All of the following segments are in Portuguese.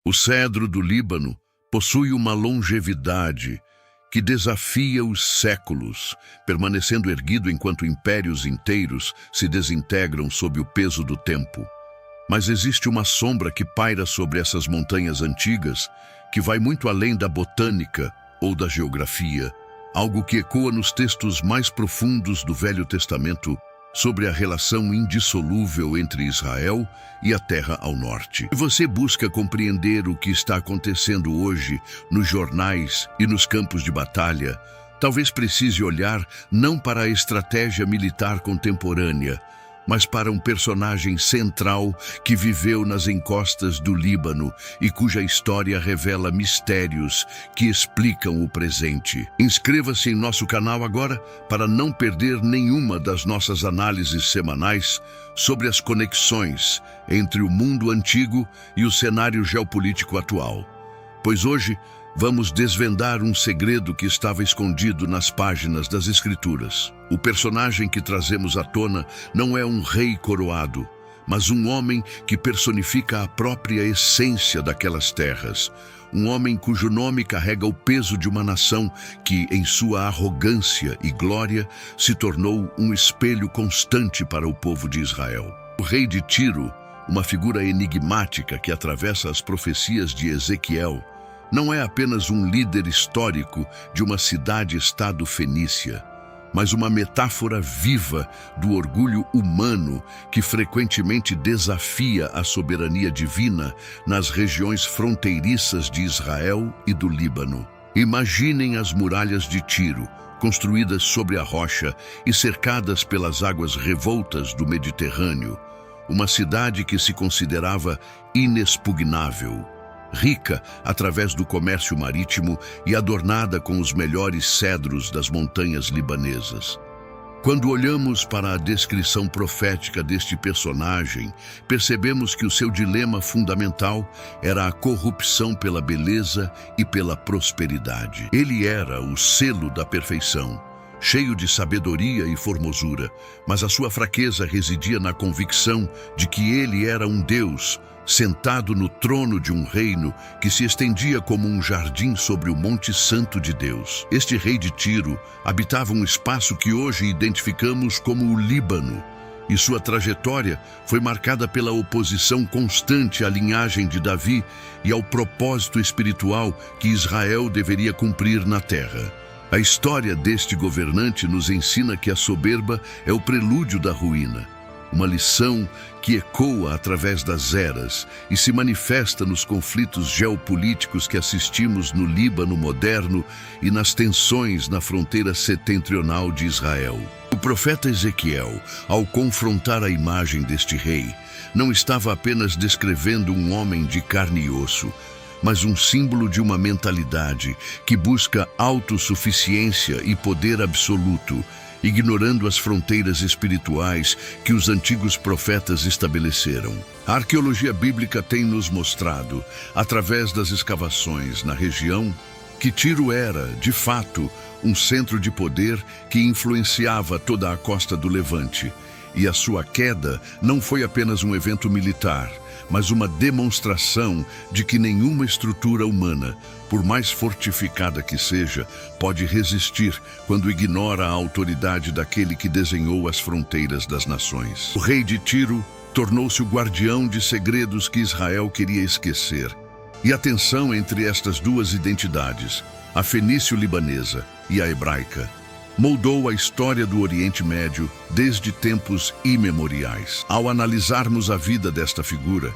O cedro do Líbano possui uma longevidade que desafia os séculos, permanecendo erguido enquanto impérios inteiros se desintegram sob o peso do tempo. Mas existe uma sombra que paira sobre essas montanhas antigas, que vai muito além da botânica ou da geografia, algo que ecoa nos textos mais profundos do Velho Testamento sobre a relação indissolúvel entre Israel e a terra ao norte. Se você busca compreender o que está acontecendo hoje nos jornais e nos campos de batalha, talvez precise olhar não para a estratégia militar contemporânea, mas para um personagem central que viveu nas encostas do Líbano e cuja história revela mistérios que explicam o presente. Inscreva-se em nosso canal agora para não perder nenhuma das nossas análises semanais sobre as conexões entre o mundo antigo e o cenário geopolítico atual. Pois hoje vamos desvendar um segredo que estava escondido nas páginas das Escrituras. O personagem que trazemos à tona não é um rei coroado, mas um homem que personifica a própria essência daquelas terras. Um homem cujo nome carrega o peso de uma nação que, em sua arrogância e glória, se tornou um espelho constante para o povo de Israel. O rei de Tiro, uma figura enigmática que atravessa as profecias de Ezequiel, não é apenas um líder histórico de uma cidade-estado fenícia, mas uma metáfora viva do orgulho humano que frequentemente desafia a soberania divina nas regiões fronteiriças de Israel e do Líbano. Imaginem as muralhas de Tiro, construídas sobre a rocha e cercadas pelas águas revoltas do Mediterrâneo, uma cidade que se considerava inexpugnável, rica através do comércio marítimo e adornada com os melhores cedros das montanhas libanesas. Quando olhamos para a descrição profética deste personagem, percebemos que o seu dilema fundamental era a corrupção pela beleza e pela prosperidade. Ele era o selo da perfeição, cheio de sabedoria e formosura, mas a sua fraqueza residia na convicção de que ele era um Deus sentado no trono de um reino que se estendia como um jardim sobre o Monte Santo de Deus. Este rei de Tiro habitava um espaço que hoje identificamos como o Líbano, e sua trajetória foi marcada pela oposição constante à linhagem de Davi e ao propósito espiritual que Israel deveria cumprir na terra. A história deste governante nos ensina que a soberba é o prelúdio da ruína, uma lição que ecoa através das eras e se manifesta nos conflitos geopolíticos que assistimos no Líbano moderno e nas tensões na fronteira setentrional de Israel. O profeta Ezequiel, ao confrontar a imagem deste rei, não estava apenas descrevendo um homem de carne e osso, mas um símbolo de uma mentalidade que busca autossuficiência e poder absoluto, ignorando as fronteiras espirituais que os antigos profetas estabeleceram. A arqueologia bíblica tem nos mostrado, através das escavações na região, que Tiro era, de fato, um centro de poder que influenciava toda a costa do Levante, e a sua queda não foi apenas um evento militar, mas uma demonstração de que nenhuma estrutura humana, por mais fortificada que seja, pode resistir quando ignora a autoridade daquele que desenhou as fronteiras das nações. O rei de Tiro tornou-se o guardião de segredos que Israel queria esquecer. E a tensão entre estas duas identidades, a fenício-libanesa e a hebraica, moldou a história do Oriente Médio desde tempos imemoriais. Ao analisarmos a vida desta figura,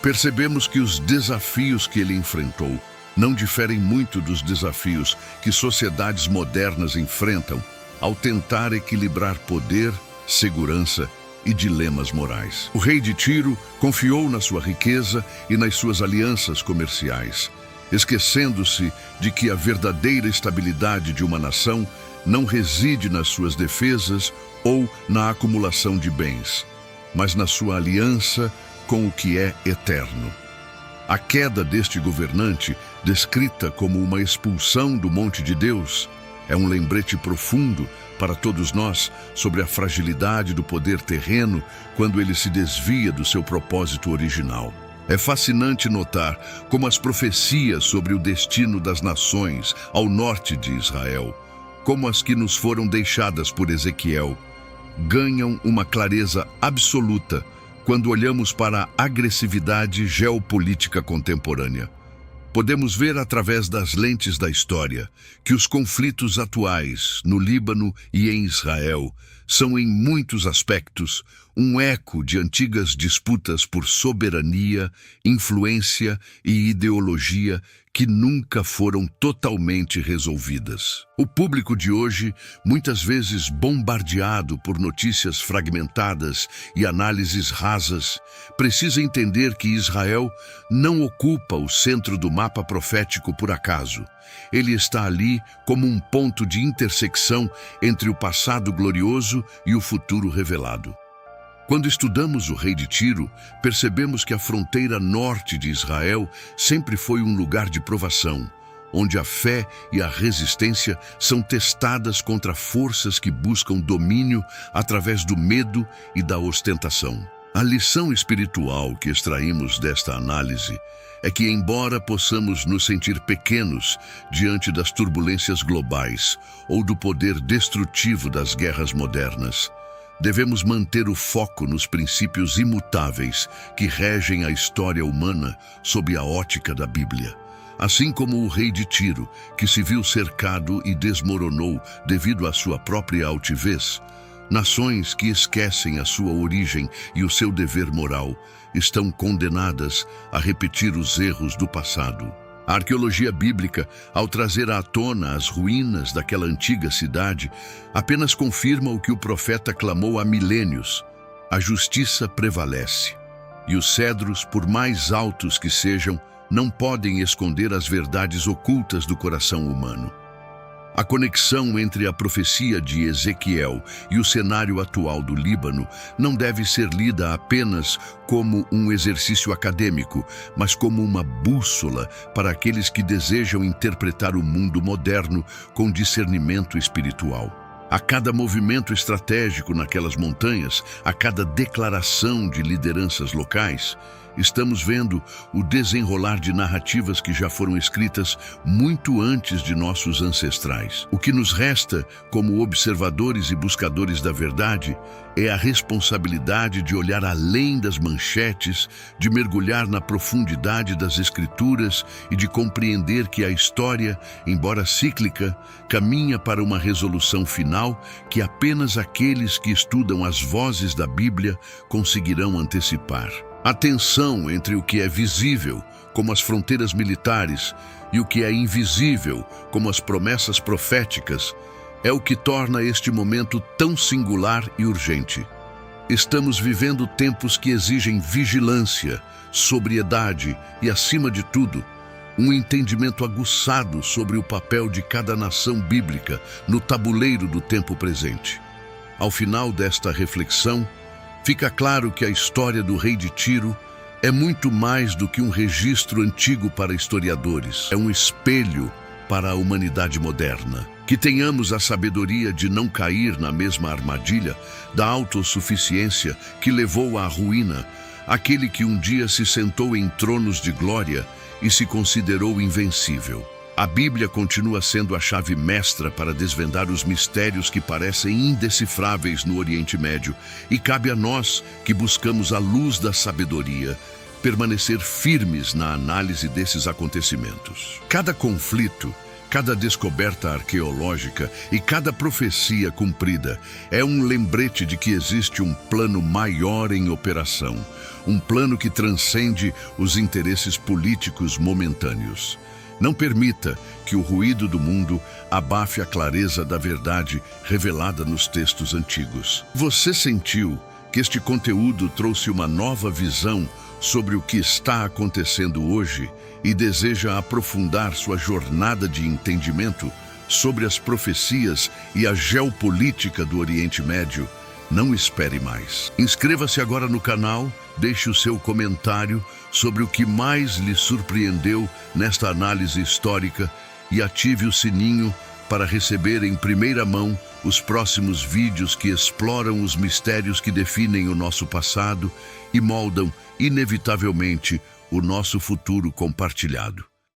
percebemos que os desafios que ele enfrentou não diferem muito dos desafios que sociedades modernas enfrentam ao tentar equilibrar poder, segurança e dilemas morais. O rei de Tiro confiou na sua riqueza e nas suas alianças comerciais, esquecendo-se de que a verdadeira estabilidade de uma nação não reside nas suas defesas ou na acumulação de bens, mas na sua aliança com o que é eterno. A queda deste governante, descrita como uma expulsão do monte de Deus, é um lembrete profundo para todos nós sobre a fragilidade do poder terreno quando ele se desvia do seu propósito original. É fascinante notar como as profecias sobre o destino das nações ao norte de Israel, como as que nos foram deixadas por Ezequiel, ganham uma clareza absoluta quando olhamos para a agressividade geopolítica contemporânea. Podemos ver através das lentes da história que os conflitos atuais no Líbano e em Israel são, em muitos aspectos, um eco de antigas disputas por soberania, influência e ideologia que nunca foram totalmente resolvidas. O público de hoje, muitas vezes bombardeado por notícias fragmentadas e análises rasas, precisa entender que Israel não ocupa o centro do mapa profético por acaso. Ele está ali como um ponto de intersecção entre o passado glorioso e o futuro revelado. Quando estudamos o rei de Tiro, percebemos que a fronteira norte de Israel sempre foi um lugar de provação, onde a fé e a resistência são testadas contra forças que buscam domínio através do medo e da ostentação. A lição espiritual que extraímos desta análise é que, embora possamos nos sentir pequenos diante das turbulências globais ou do poder destrutivo das guerras modernas, devemos manter o foco nos princípios imutáveis que regem a história humana sob a ótica da Bíblia. Assim como o rei de Tiro, que se viu cercado e desmoronou devido à sua própria altivez, nações que esquecem a sua origem e o seu dever moral estão condenadas a repetir os erros do passado. A arqueologia bíblica, ao trazer à tona as ruínas daquela antiga cidade, apenas confirma o que o profeta clamou há milênios: a justiça prevalece. E os cedros, por mais altos que sejam, não podem esconder as verdades ocultas do coração humano. A conexão entre a profecia de Ezequiel e o cenário atual do Líbano não deve ser lida apenas como um exercício acadêmico, mas como uma bússola para aqueles que desejam interpretar o mundo moderno com discernimento espiritual. A cada movimento estratégico naquelas montanhas, a cada declaração de lideranças locais, estamos vendo o desenrolar de narrativas que já foram escritas muito antes de nossos ancestrais. O que nos resta, como observadores e buscadores da verdade, é a responsabilidade de olhar além das manchetes, de mergulhar na profundidade das Escrituras e de compreender que a história, embora cíclica, caminha para uma resolução final que apenas aqueles que estudam as vozes da Bíblia conseguirão antecipar. A tensão entre o que é visível, como as fronteiras militares, e o que é invisível, como as promessas proféticas, é o que torna este momento tão singular e urgente. Estamos vivendo tempos que exigem vigilância, sobriedade e, acima de tudo, um entendimento aguçado sobre o papel de cada nação bíblica no tabuleiro do tempo presente. Ao final desta reflexão, fica claro que a história do rei de Tiro é muito mais do que um registro antigo para historiadores. É um espelho para a humanidade moderna. Que tenhamos a sabedoria de não cair na mesma armadilha da autossuficiência que levou à ruína aquele que um dia se sentou em tronos de glória e se considerou invencível. A Bíblia continua sendo a chave mestra para desvendar os mistérios que parecem indecifráveis no Oriente Médio, e cabe a nós, que buscamos a luz da sabedoria, permanecer firmes na análise desses acontecimentos. Cada conflito, cada descoberta arqueológica e cada profecia cumprida é um lembrete de que existe um plano maior em operação, um plano que transcende os interesses políticos momentâneos. Não permita que o ruído do mundo abafe a clareza da verdade revelada nos textos antigos. Você sentiu que este conteúdo trouxe uma nova visão sobre o que está acontecendo hoje e deseja aprofundar sua jornada de entendimento sobre as profecias e a geopolítica do Oriente Médio? Não espere mais. Inscreva-se agora no canal, deixe o seu comentário sobre o que mais lhe surpreendeu nesta análise histórica e ative o sininho para receber em primeira mão os próximos vídeos que exploram os mistérios que definem o nosso passado e moldam, inevitavelmente, o nosso futuro compartilhado.